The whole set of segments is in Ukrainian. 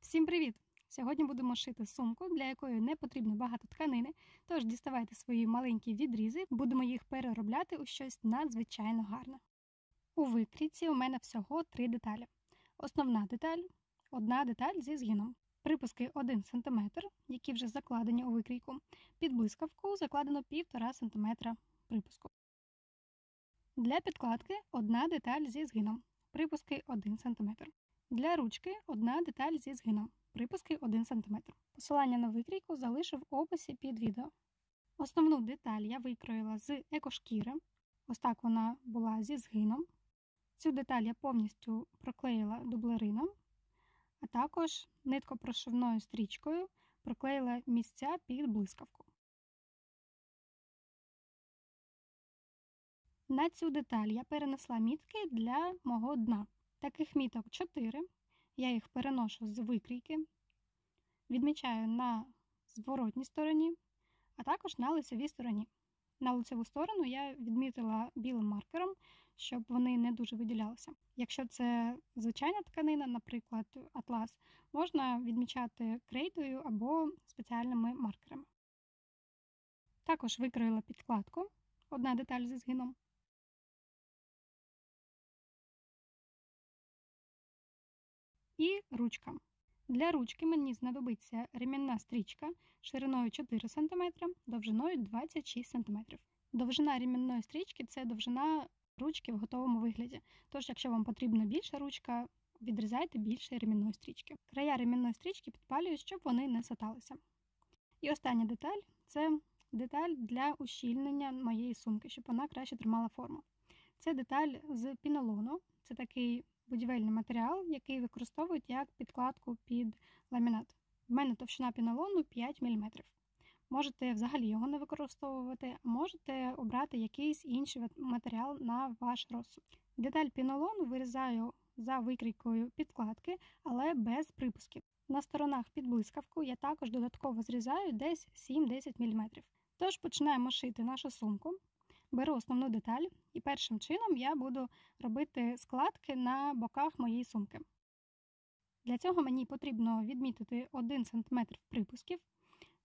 Всім привіт! Сьогодні будемо шити сумку, для якої не потрібно багато тканини, тож діставайте свої маленькі відрізи, будемо їх переробляти у щось надзвичайно гарне. У викрійці у мене всього 3 деталі. Основна деталь, одна деталь зі згином. Припуски 1 см, які вже закладені у викрійку. Під блискавку закладено 1,5 см припуску. Для підкладки одна деталь зі згином. Припуски 1 см. Для ручки одна деталь зі згином. Припуски 1 см. Посилання на викрійку залишу в описі під відео. Основну деталь я викроїла з екошкіри. Ось так вона була зі згином. Цю деталь я повністю проклеїла дублерином, а також ниткопрошивною стрічкою проклеїла місця під блискавку. На цю деталь я перенесла мітки для мого дна. Таких міток 4. Я їх переношу з викрійки, відмічаю на зворотній стороні, а також на лицевій стороні. На лицеву сторону я відмітила білим маркером, щоб вони не дуже виділялися. Якщо це звичайна тканина, наприклад, атлас, можна відмічати крейдою або спеціальними маркерами. Також викроїла підкладку, одна деталь зі згином. І ручка. Для ручки мені знадобиться ремінна стрічка шириною 4 см, довжиною 26 см. Довжина ремінної стрічки – це довжина ручки в готовому вигляді. Тож, якщо вам потрібна більша ручка, відрізайте більше ремінної стрічки. Края ремінної стрічки підпалюю, щоб вони не саталися. І остання деталь – це деталь для ущільнення моєї сумки, щоб вона краще тримала форму. Це деталь з пінолону, це такий будівельний матеріал, який використовують як підкладку під ламінат. В мене товщина пінолону 5 мм. Можете взагалі його не використовувати, а можете обрати якийсь інший матеріал на ваш розсуд. Деталь пінолону вирізаю за викрійкою підкладки, але без припусків. На сторонах під блискавку я також додатково зрізаю десь 7-10 мм. Тож починаємо шити нашу сумку. Беру основну деталь і першим чином я буду робити складки на боках моєї сумки. Для цього мені потрібно відмітити 1 см припусків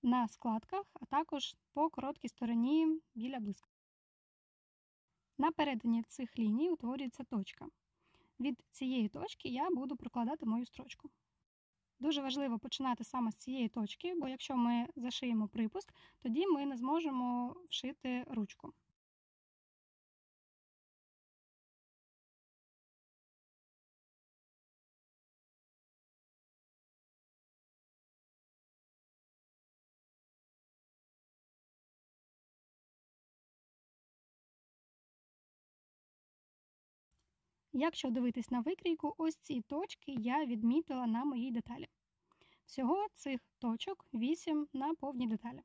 на складках, а також по короткій стороні біля блискавки. На перетині цих ліній утворюється точка. Від цієї точки я буду прокладати мою строчку. Дуже важливо починати саме з цієї точки, бо якщо ми зашиємо припуск, тоді ми не зможемо вшити ручку. Якщо дивитись на викрійку, ось ці точки я відмітила на моїй деталі. Всього цих точок 8 на повній деталі.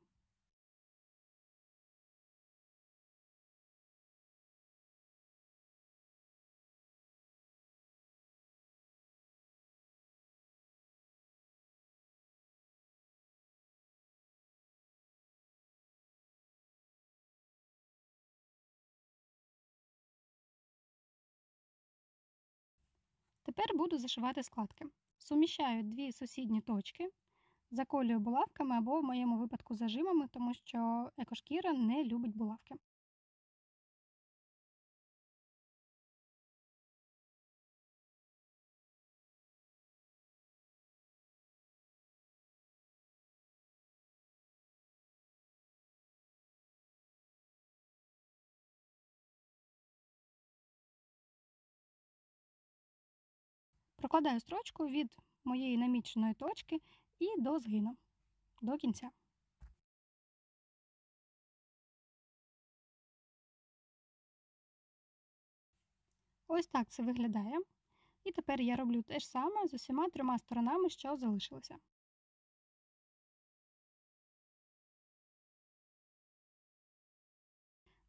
Тепер буду зашивати складки. Суміщаю 2 сусідні точки, заколюю булавками або в моєму випадку зажимами, тому що екошкіра не любить булавки. Прокладаю строчку від моєї наміченої точки і до згину, до кінця. Ось так це виглядає. І тепер я роблю те ж саме з усіма 3 сторонами, що залишилися.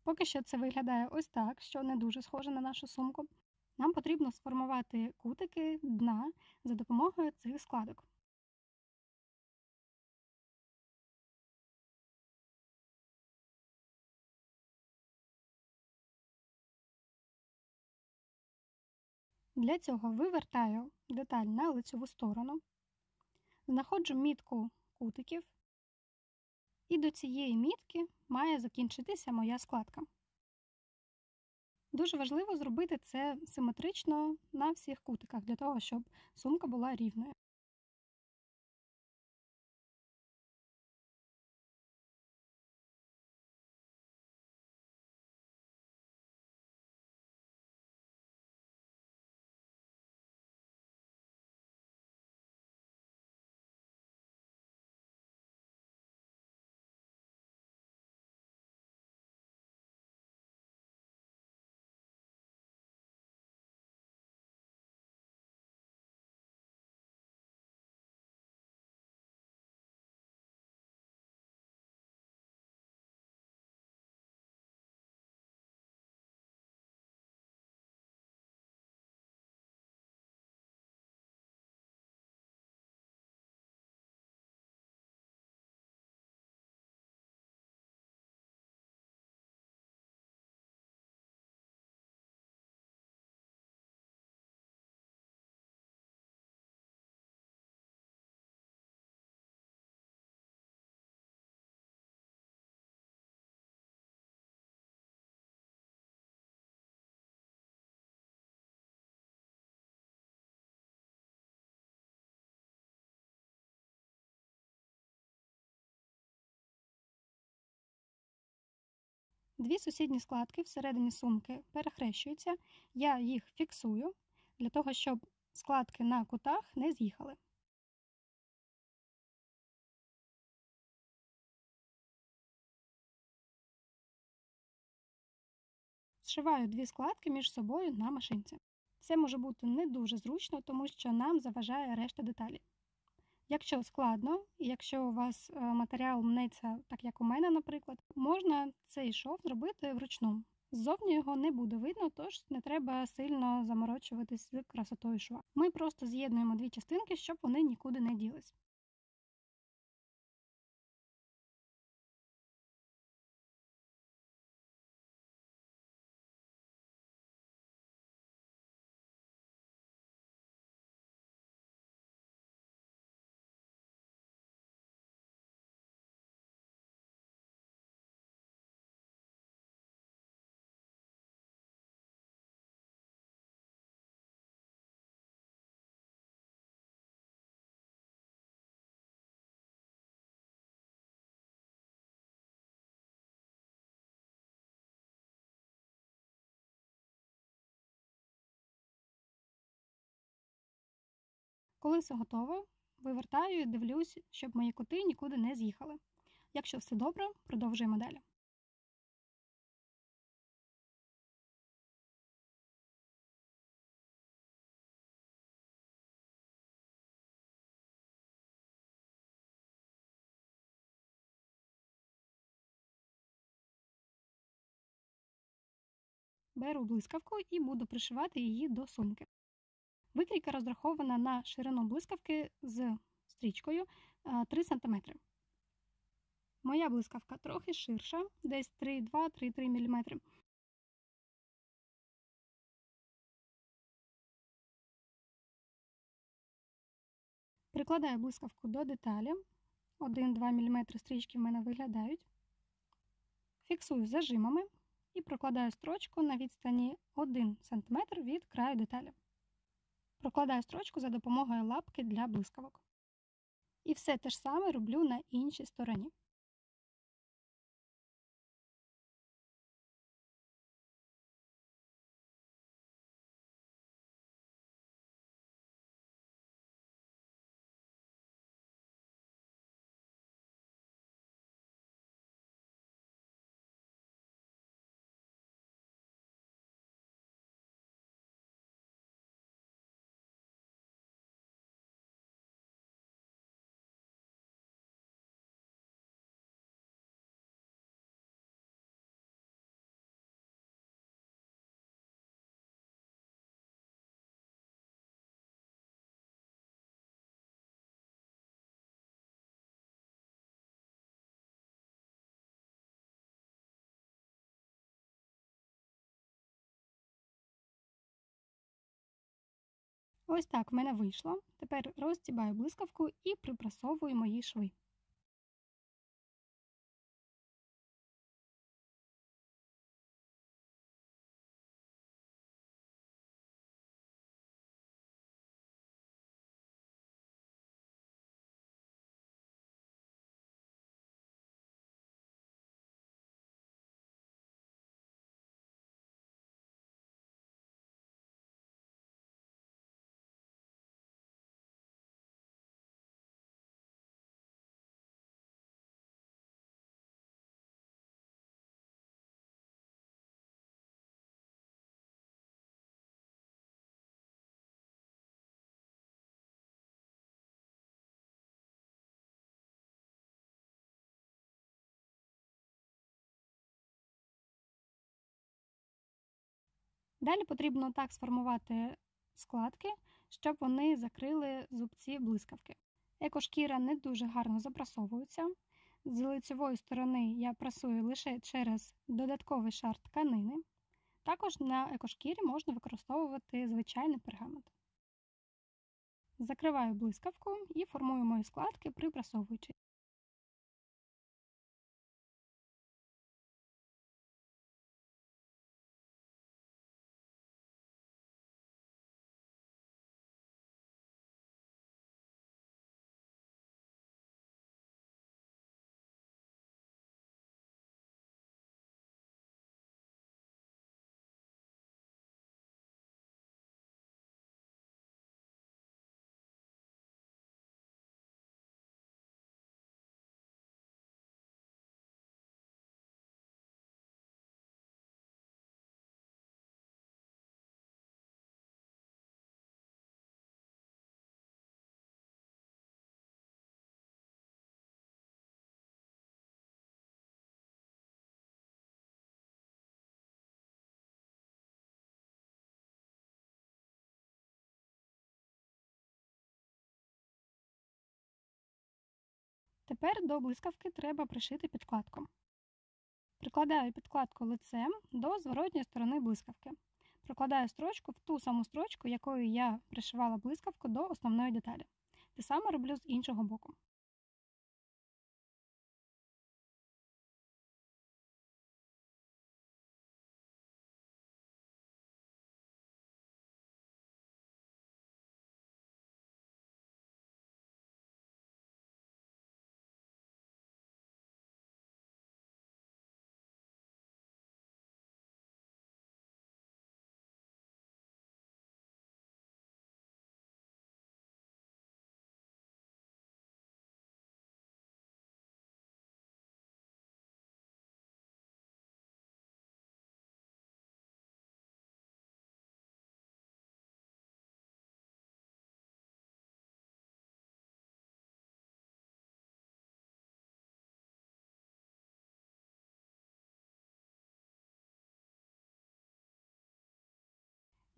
Поки що це виглядає ось так, що не дуже схоже на нашу сумку. Нам потрібно сформувати кутики дна за допомогою цих складок. Для цього вивертаю деталь на лицеву сторону, Знаходжу мітку кутиків, і до цієї мітки має закінчитися моя складка. Дуже важливо зробити це симетрично на всіх кутиках, для того, щоб сумка була рівною. Дві сусідні складки всередині сумки перехрещуються, я їх фіксую, для того, щоб складки на кутах не з'їхали. Зшиваю дві складки між собою на машинці. Це може бути не дуже зручно, тому що нам заважає решта деталі. Якщо складно, і якщо у вас матеріал мнеться, так як у мене, наприклад, можна цей шов зробити вручну. Ззовні його не буде видно, тож не треба сильно заморочуватись з красотою шва. Ми просто з'єднуємо дві частинки, щоб вони нікуди не ділись. Коли все готово, вивертаю і дивлюсь, щоб мої кути нікуди не з'їхали. Якщо все добре, продовжуємо далі. Беру блискавку і буду пришивати її до сумки. Викрійка розрахована на ширину блискавки з стрічкою 3 см. Моя блискавка трохи ширша, десь 3,2-3,3 мм. Прикладаю блискавку до деталі. 1-2 мм стрічки в мене виглядають. Фіксую зажимами і прокладаю строчку на відстані 1 см від краю деталі. Прокладаю строчку за допомогою лапки для блискавок. І все те ж саме роблю на іншій стороні. Ось так в мене вийшло. Тепер розстібаю блискавку і припрасовую мої шви. Далі потрібно так сформувати складки, щоб вони закрили зубці блискавки. Екошкіра не дуже гарно запрасовується. З лицевої сторони я прасую лише через додатковий шар тканини. Також на екошкірі можна використовувати звичайний пергамент. Закриваю блискавку і формую мої складки, припрасовуючи. Тепер до блискавки треба пришити підкладку. Прикладаю підкладку лицем до зворотньої сторони блискавки. Прокладаю строчку в ту саму строчку, якою я пришивала блискавку до основної деталі. Те саме роблю з іншого боку.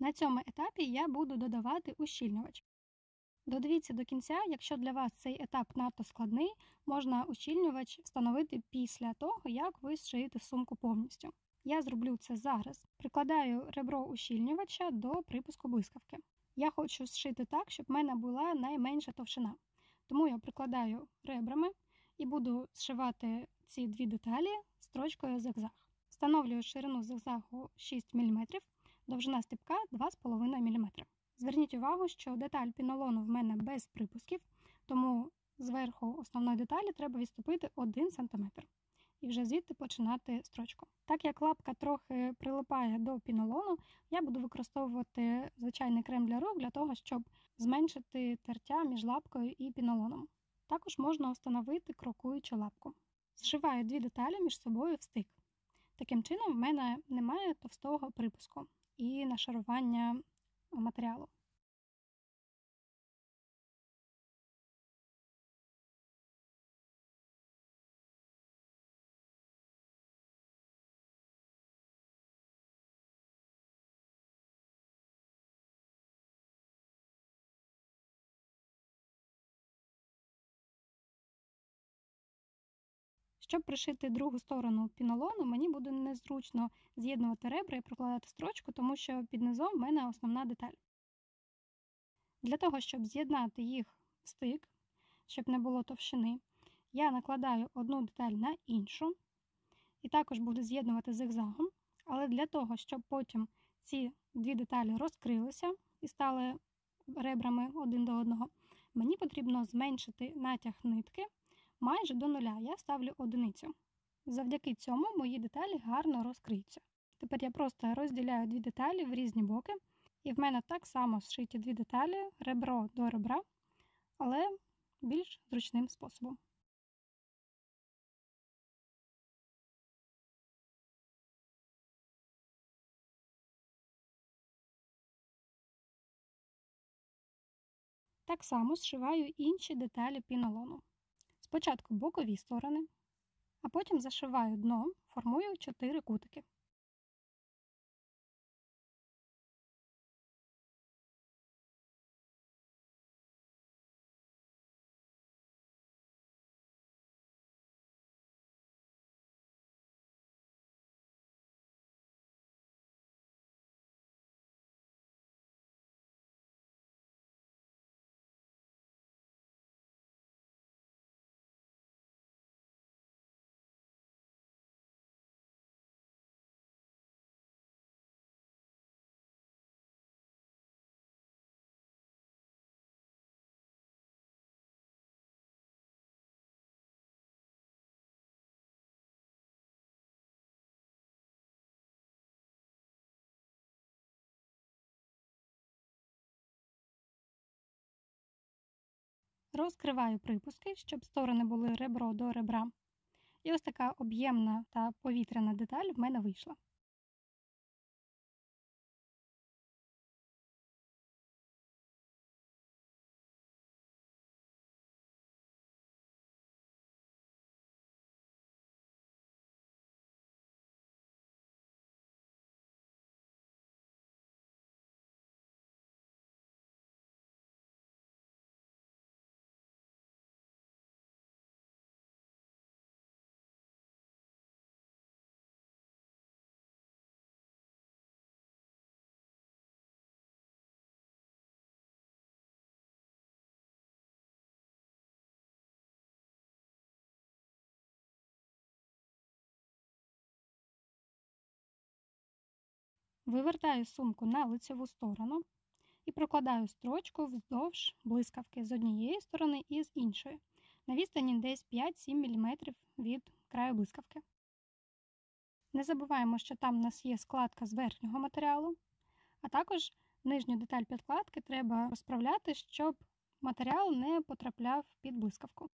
На цьому етапі я буду додавати ущільнювач. Додивіться до кінця, якщо для вас цей етап надто складний, можна ущільнювач встановити після того, як ви зшиєте сумку повністю. Я зроблю це зараз. Прикладаю ребро ущільнювача до припуску блискавки. Я хочу зшити так, щоб в мене була найменша товщина. Тому я прикладаю ребрами і буду зшивати ці дві деталі строчкою зигзаг. Встановлюю ширину зигзагу 6 мм, довжина стіпка 2,5 мм. Зверніть увагу, що деталь пінолону в мене без припусків, тому зверху основної деталі треба відступити 1 см. І вже звідти починати строчку. Так як лапка трохи прилипає до пінолону, я буду використовувати звичайний крем для рук для того, щоб зменшити тертя між лапкою і пінолоном. Також можна встановити крокуючу лапку. Зшиваю дві деталі між собою в стик. Таким чином в мене немає товстого припуску і нашарування матеріалу. Щоб пришити другу сторону пінолону, мені буде незручно з'єднувати ребра і прокладати строчку, тому що під низом в мене основна деталь. Для того, щоб з'єднати їх в стик, щоб не було товщини, я накладаю одну деталь на іншу і також буду з'єднувати зигзагом, але для того, щоб потім ці дві деталі розкрилися і стали ребрами один до одного, мені потрібно зменшити натяг нитки майже до нуля. Я ставлю одиницю. Завдяки цьому мої деталі гарно розкриються. Тепер я просто розділяю дві деталі в різні боки, і в мене так само зшиті дві деталі ребро до ребра, але більш зручним способом. Так само зшиваю інші деталі пінолону. Спочатку бокові сторони, а потім зашиваю дно, формую 4 кутики. Розкриваю припуски, щоб сторони були ребро до ребра. І ось така об'ємна та повітряна деталь в мене вийшла. Вивертаю сумку на лицеву сторону і прокладаю строчку вздовж блискавки з однієї сторони і з іншої, на відстані десь 5-7 мм від краю блискавки. Не забуваємо, що там у нас є складка з верхнього матеріалу, а також нижню деталь підкладки треба розправляти, щоб матеріал не потрапляв під блискавку.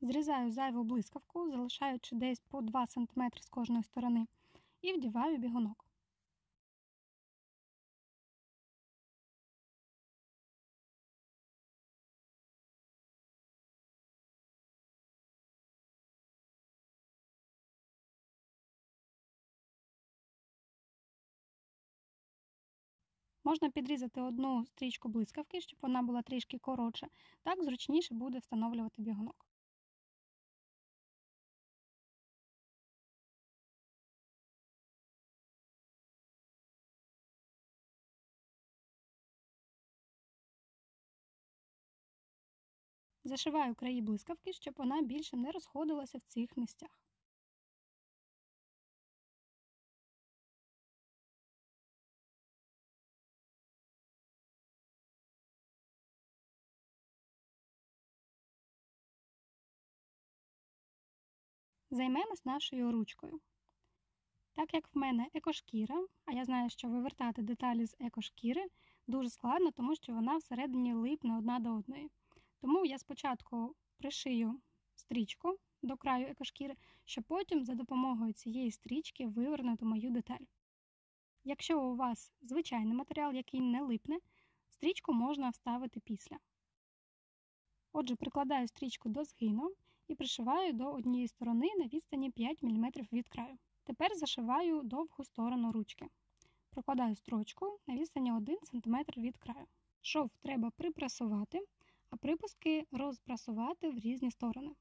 Зрізаю зайву блискавку, залишаючи десь по 2 см з кожної сторони, і вдіваю бігунок. Можна підрізати одну стрічку блискавки, щоб вона була трішки коротша, так зручніше буде встановлювати бігунок. Зашиваю краї блискавки, щоб вона більше не розходилася в цих місцях. Займемось нашою ручкою. Так як в мене екошкіра, а я знаю, що вивертати деталі з екошкіри дуже складно, тому що вона всередині липне одна до одної. Тому я спочатку пришию стрічку до краю екошкіри, щоб потім за допомогою цієї стрічки вивернути мою деталь. Якщо у вас звичайний матеріал, який не липне, стрічку можна вставити після. Отже, прикладаю стрічку до згину і пришиваю до однієї сторони на відстані 5 мм від краю. Тепер зашиваю довгу сторону ручки. Прокладаю строчку на відстані 1 см від краю. Шов треба припрасувати, а припуски розпрасувати в різні сторони.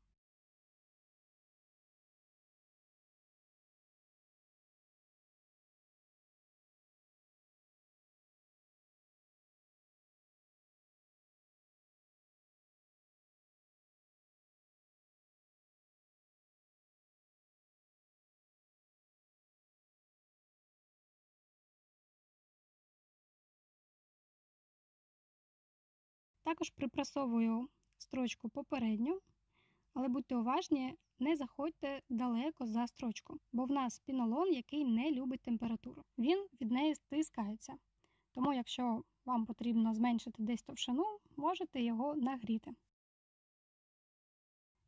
Також припрасовую строчку попередню, але будьте уважні, не заходьте далеко за строчку, бо в нас пінолон, який не любить температуру. Він від неї стискається. Тому якщо вам потрібно зменшити десь товщину, можете його нагріти.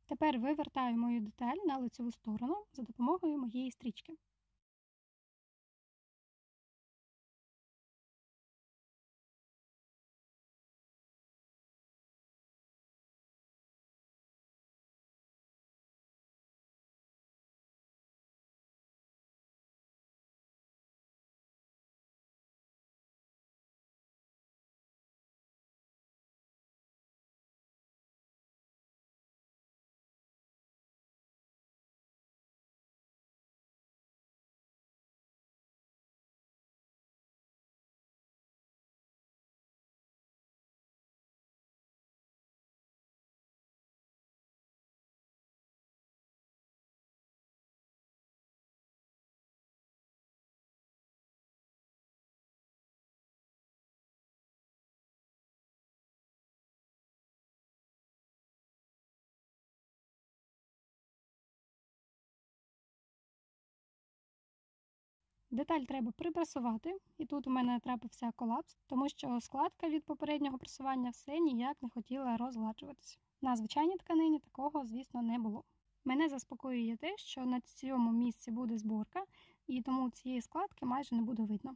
Тепер вивертаю мою деталь на лицеву сторону за допомогою моєї стрічки. Деталь треба припрасувати, і тут у мене трапився колапс, тому що складка від попереднього прасування все ніяк не хотіла розгладжуватися. На звичайній тканині такого, звісно, не було. Мене заспокоює те, що на цьому місці буде зборка, і тому цієї складки майже не буде видно.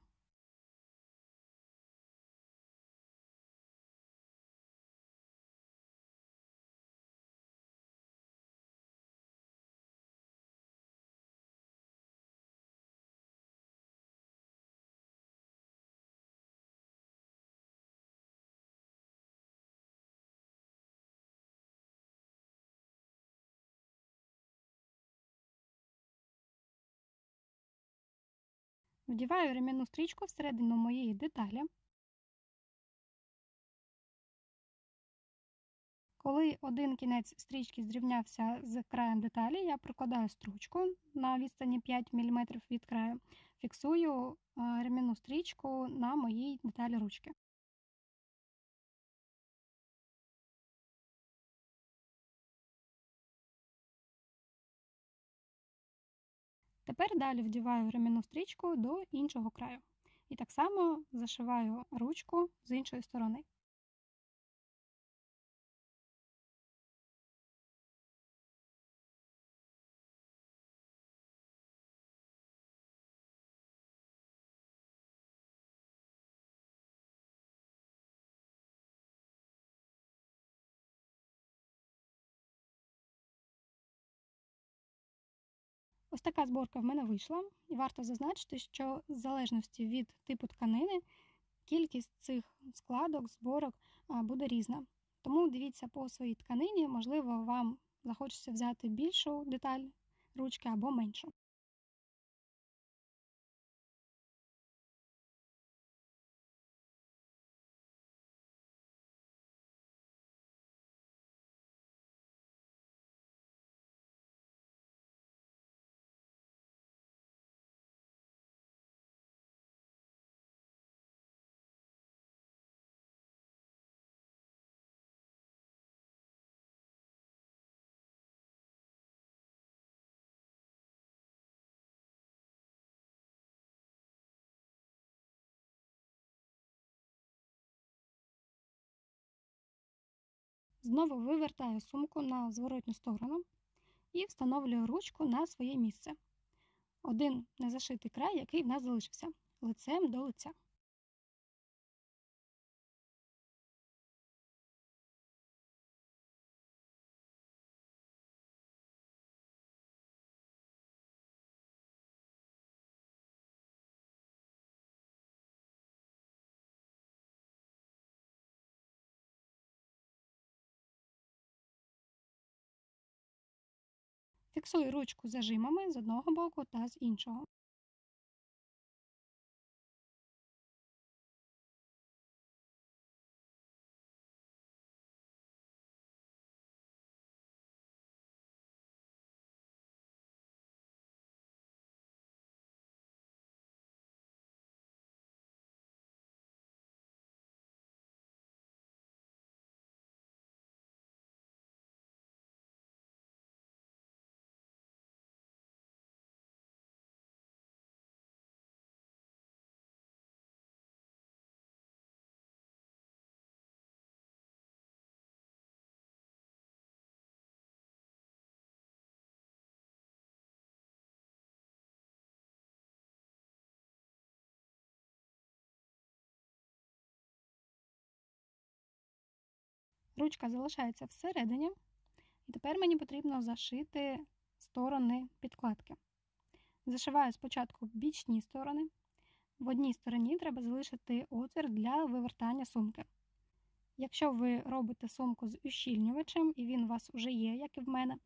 Вдіваю ремінну стрічку всередину моєї деталі. Коли один кінець стрічки зрівнявся з краєм деталі, я прокладаю стручку на відстані 5 мм від краю, фіксую ремінну стрічку на моїй деталі ручки. Тепер далі вдіваю ремінну стрічку до іншого краю. І так само зашиваю ручку з іншої сторони. Ось така зборка в мене вийшла. І варто зазначити, що в залежності від типу тканини кількість цих складок, зборок буде різна. Тому дивіться по своїй тканині, можливо, вам захочеться взяти більшу деталь ручки або меншу. Знову вивертаю сумку на зворотню сторону і встановлюю ручку на своє місце. Один незашитий край, який в нас залишився, лицем до лиця. Фіксую ручку зажимами з одного боку та з іншого. Ручка залишається всередині, і тепер мені потрібно зашити сторони підкладки. Зашиваю спочатку бічні сторони. В одній стороні треба залишити отвір для вивертання сумки. Якщо ви робите сумку з ущільнювачем, і він у вас вже є, як і в мене,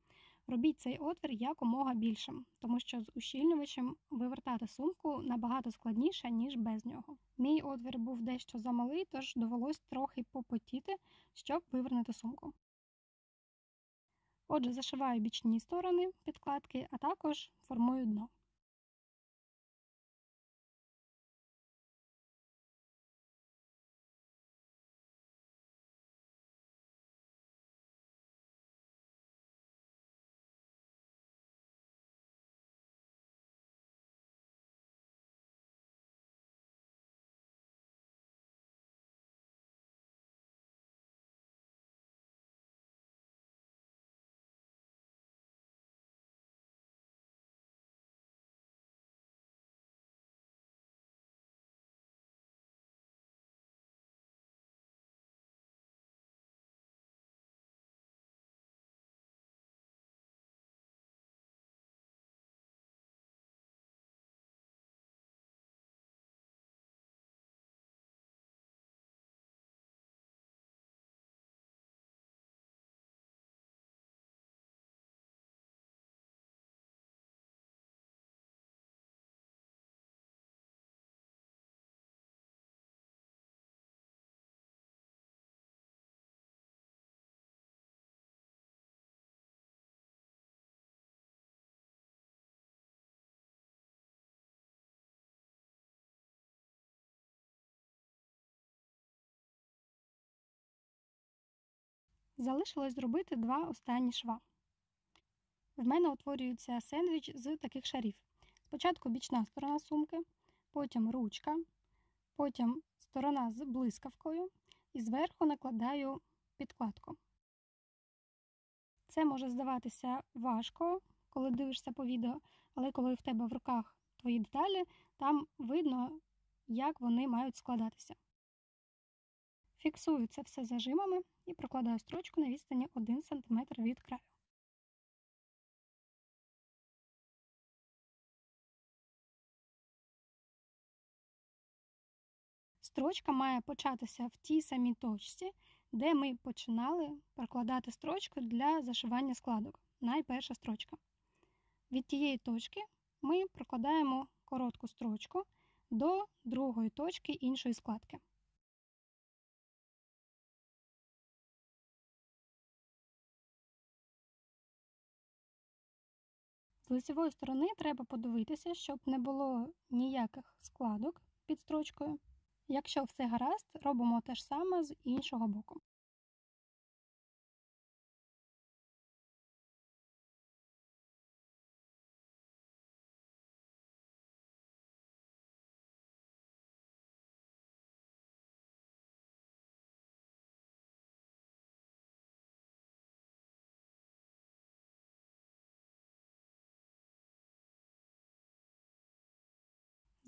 робіть цей отвір якомога більшим, тому що з ущільнювачем вивертати сумку набагато складніше, ніж без нього. Мій отвір був дещо замалий, тож довелось трохи попотіти, щоб вивернути сумку. Отже, зашиваю бічні сторони підкладки, а також формую дно. Залишилось зробити два останні шва. В мене утворюється сендвіч з таких шарів. Спочатку бічна сторона сумки, потім ручка, потім сторона з блискавкою і зверху накладаю підкладку. Це може здаватися важко, коли дивишся по відео, але коли в тебе в руках твої деталі, там видно, як вони мають складатися. Фіксую це все зажимами і прокладаю строчку на відстані 1 см від краю. Строчка має початися в тій самій точці, де ми починали прокладати строчку для зашивання складок. Найперша строчка. Від тієї точки ми прокладаємо коротку строчку до другої точки іншої складки. З лицевої сторони треба подивитися, щоб не було ніяких складок під строчкою. Якщо все гаразд, робимо те ж саме з іншого боку.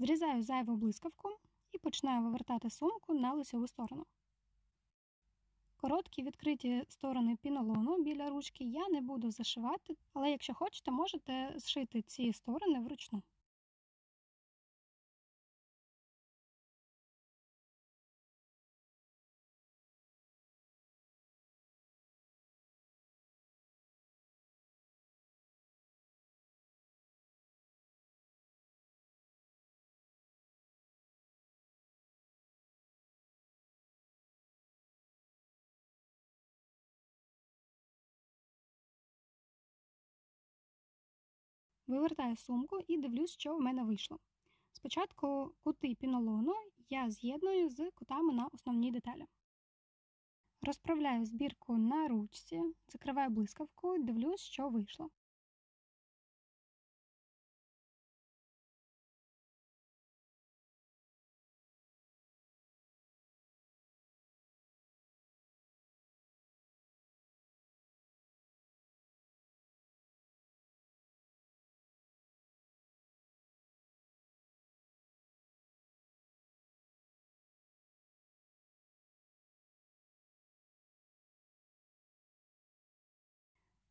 Зрізаю зайву блискавку і починаю вивертати сумку на лицеву сторону. Короткі відкриті сторони пінолону біля ручки я не буду зашивати, але якщо хочете, можете зшити ці сторони вручну. Вивертаю сумку і дивлюсь, що в мене вийшло. Спочатку кути пінолону я з'єдную з кутами на основній деталі. Розправляю збірку на ручці, закриваю блискавку і дивлюсь, що вийшло.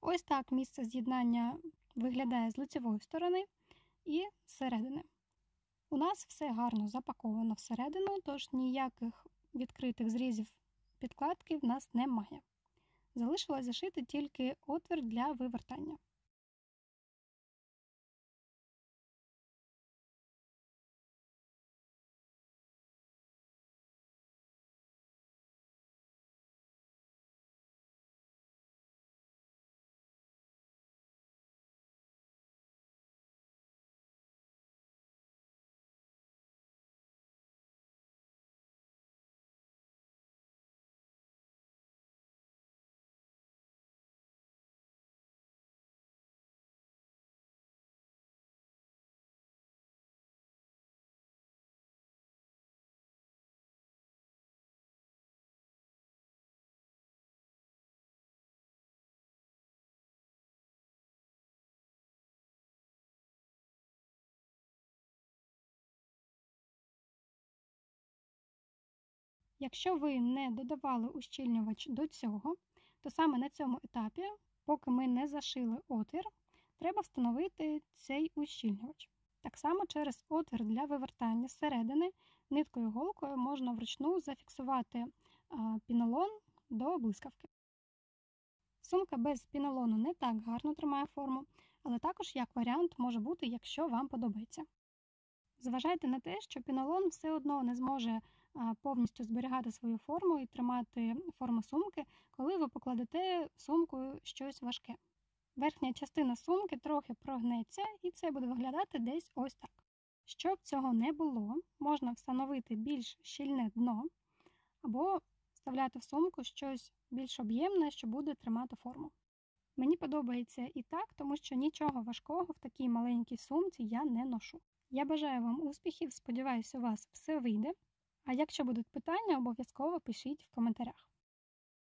Ось так місце з'єднання виглядає з лицевої сторони і зсередини. У нас все гарно запаковано всередину, тож ніяких відкритих зрізів підкладки в нас немає. Залишилось зашити тільки отвір для вивертання. Якщо ви не додавали ущільнювач до цього, то саме на цьому етапі, поки ми не зашили отвір, треба встановити цей ущільнювач. Так само через отвір для вивертання зсередини ниткою-голкою можна вручну зафіксувати пінолон до блискавки. Сумка без пінолону не так гарно тримає форму, але також як варіант може бути, якщо вам подобається. Зважайте на те, що пінолон все одно не зможе повністю зберігати свою форму і тримати форму сумки, коли ви покладете в сумку щось важке. Верхня частина сумки трохи прогнеться і це буде виглядати десь ось так. Щоб цього не було, можна встановити більш щільне дно або вставляти в сумку щось більш об'ємне, що буде тримати форму. Мені подобається і так, тому що нічого важкого в такій маленькій сумці я не ношу. Я бажаю вам успіхів, сподіваюся, у вас все вийде. А якщо будуть питання, обов'язково пишіть в коментарях.